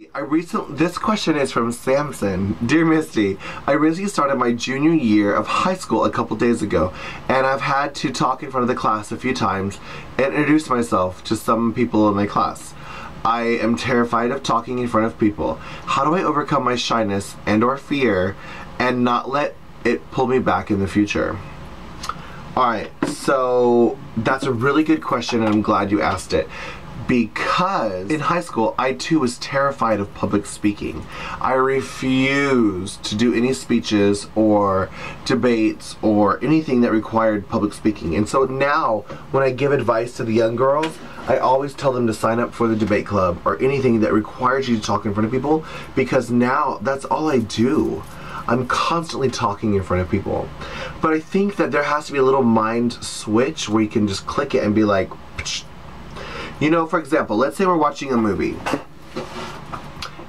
This question is from Samson. Dear Misty, I recently started my junior year of high school a couple days ago, and I've had to talk in front of the class a few times and introduce myself to some people in my class. I am terrified of talking in front of people. How do I overcome my shyness and or fear and not let it pull me back in the future? Alright, so that's a really good question and I'm glad you asked it. Because in high school, I too was terrified of public speaking. I refused to do any speeches or debates or anything that required public speaking. And so now, when I give advice to the young girls, I always tell them to sign up for the debate club or anything that requires you to talk in front of people, because now that's all I do. I'm constantly talking in front of people. But I think that there has to be a little mind switch where you can just click it and be like, psh. You know, for example, let's say we're watching a movie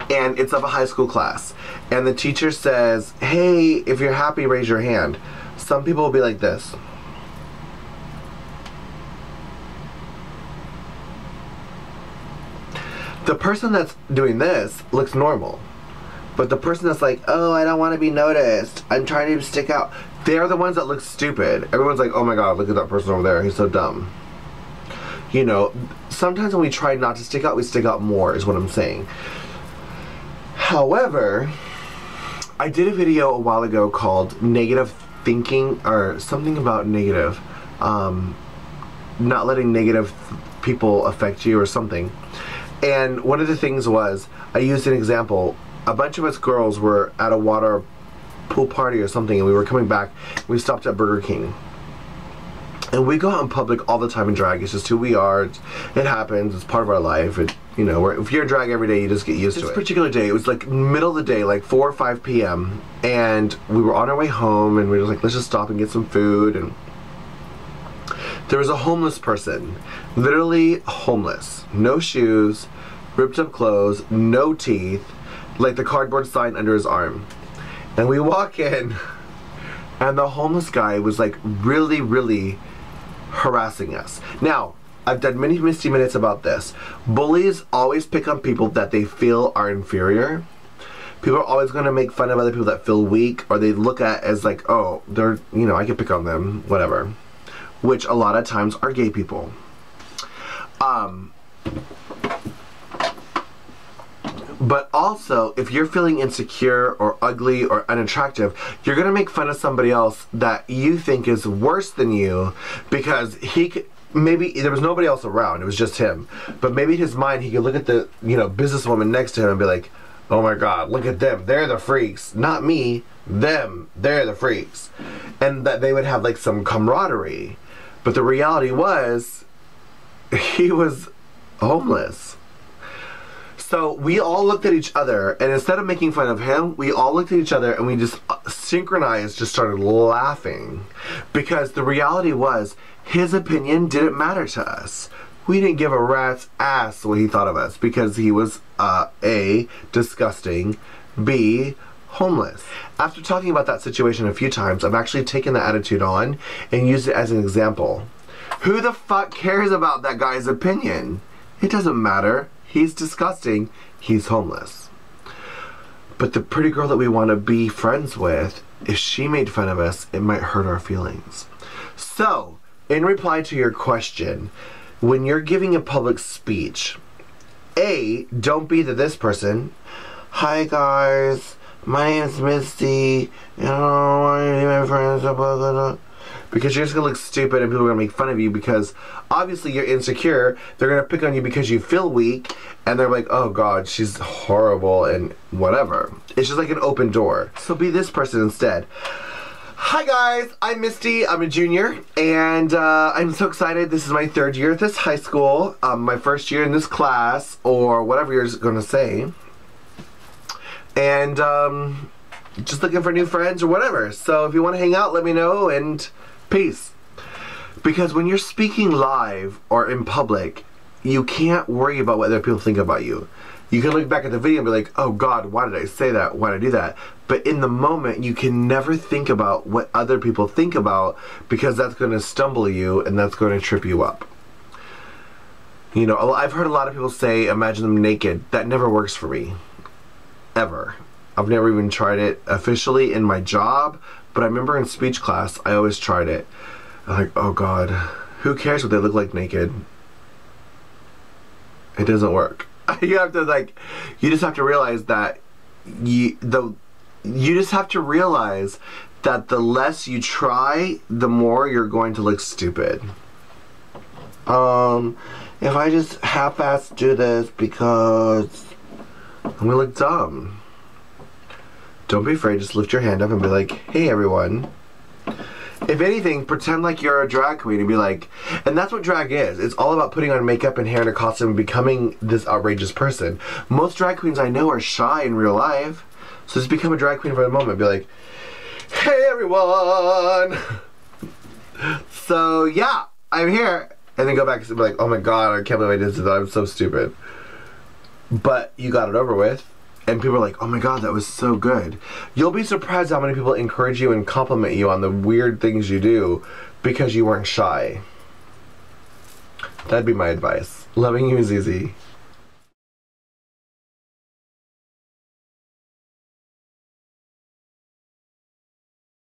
and it's of a high school class and the teacher says, hey, if you're happy, raise your hand. Some people will be like this. The person that's doing this looks normal, but the person that's like, oh, I don't want to be noticed, I'm trying to stick out, they're the ones that look stupid. Everyone's like, oh my god, look at that person over there, he's so dumb. You know, sometimes when we try not to stick out, we stick out more, is what I'm saying. However, I did a video a while ago called Negative Thinking, or something about negative, not letting negative people affect you or something. And one of the things was, I used an example. A bunch of us girls were at a water pool party or something, and we were coming back. We stopped at Burger King. And we go out in public all the time in drag. It's just who we are. It happens. It's part of our life. You know, if you're in drag every day, you just get used to it. This particular day, it was like middle of the day, like 4 or 5 p.m. And we were on our way home, and we were like, let's just stop and get some food. And there was a homeless person, literally homeless, no shoes, ripped up clothes, no teeth, like the cardboard sign under his arm. And we walk in, and the homeless guy was like really harassing us. Now, I've done many Misty Minutes about this. Bullies always pick on people that they feel are inferior. People are always going to make fun of other people that feel weak, or they look at as like, oh, they're, you know, I can pick on them, whatever. Which a lot of times are gay people. But also, if you're feeling insecure or ugly or unattractive, you're going to make fun of somebody else that you think is worse than you because he could, maybe there was nobody else around, it was just him. But maybe in his mind, he could look at the, you know, businesswoman next to him and be like, oh my god, look at them, they're the freaks. Not me, them, they're the freaks. And that they would have like some camaraderie. But the reality was, he was homeless. So we all looked at each other, and instead of making fun of him, we all looked at each other and we just synchronized, just started laughing. Because the reality was, his opinion didn't matter to us. We didn't give a rat's ass what he thought of us, because he was A, disgusting, B, homeless. After talking about that situation a few times, I've actually taken that attitude on and used it as an example. Who the fuck cares about that guy's opinion? It doesn't matter. He's disgusting. He's homeless. But the pretty girl that we want to be friends with, if she made fun of us, it might hurt our feelings. So, in reply to your question, when you're giving a public speech, A, don't be this person. Hi guys, my name is Misty, and I don't want to be my friends, blah, blah, blah. Because you're just going to look stupid and people are going to make fun of you because obviously you're insecure. They're going to pick on you because you feel weak, and they're like, oh god, she's horrible and whatever. It's just like an open door. So be this person instead. Hi guys, I'm Misty, I'm a junior, and I'm so excited. This is my 3rd year at this high school, my 1st year in this class, or whatever you're going to say. And just looking for new friends or whatever. So if you want to hang out, let me know, and peace. Because when you're speaking live or in public, you can't worry about what other people think about you. You can look back at the video and be like, oh god, why did I say that? Why did I do that? But in the moment, you can never think about what other people think about, because that's going to stumble you and that's going to trip you up. You know, I've heard a lot of people say, imagine them naked. That never works for me. Ever. I've never even tried it officially in my job, but I remember in speech class, I always tried it. I'm like, oh God, who cares what they look like naked? It doesn't work. You have to you just have to realize that you just have to realize that the less you try, the more you're going to look stupid. If I just half-ass do this because I'm gonna look dumb. Don't be afraid, just lift your hand up and be like, hey everyone. If anything, pretend like you're a drag queen and be like, and that's what drag is. It's all about putting on makeup and hair and a costume and becoming this outrageous person. Most drag queens I know are shy in real life. So just become a drag queen for a moment. Be like, hey everyone. So yeah, I'm here. And then go back and be like, oh my God, I can't believe I did that. I'm so stupid. But you got it over with. And people are like, oh my God, that was so good. You'll be surprised how many people encourage you and compliment you on the weird things you do because you weren't shy. That'd be my advice. Loving you is easy.